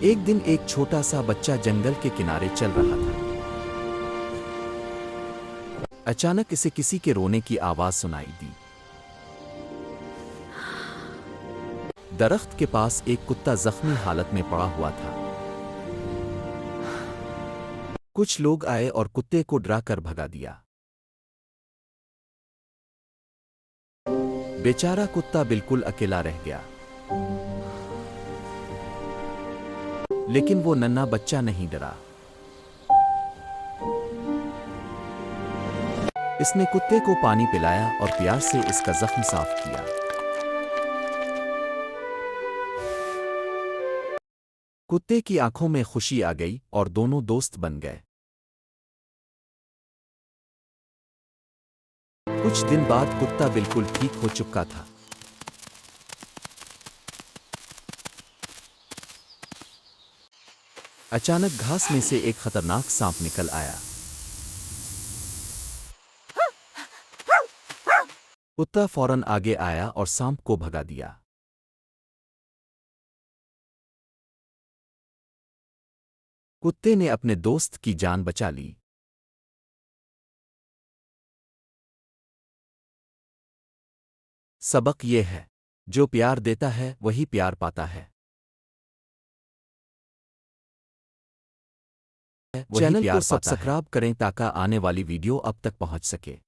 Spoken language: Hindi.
एक दिन एक छोटा सा बच्चा जंगल के किनारे चल रहा था। अचानक इसे किसी के रोने की आवाज सुनाई दी। दरख्त के पास एक कुत्ता जख्मी हालत में पड़ा हुआ था। कुछ लोग आए और कुत्ते को डरा कर भगा दिया। बेचारा कुत्ता बिल्कुल अकेला रह गया। लेकिन वो नन्हा बच्चा नहीं डरा। इसने कुत्ते को पानी पिलाया और प्यार से इसका जख्म साफ किया। कुत्ते की आंखों में खुशी आ गई और दोनों दोस्त बन गए। कुछ दिन बाद कुत्ता बिल्कुल ठीक हो चुका था। अचानक घास में से एक खतरनाक सांप निकल आया। कुत्ता फौरन आगे आया और सांप को भगा दिया। कुत्ते ने अपने दोस्त की जान बचा ली। सबक ये है, जो प्यार देता है वही प्यार पाता है। चैनल को सब्सक्राइब करें ताकि आने वाली वीडियो अब तक पहुंच सके।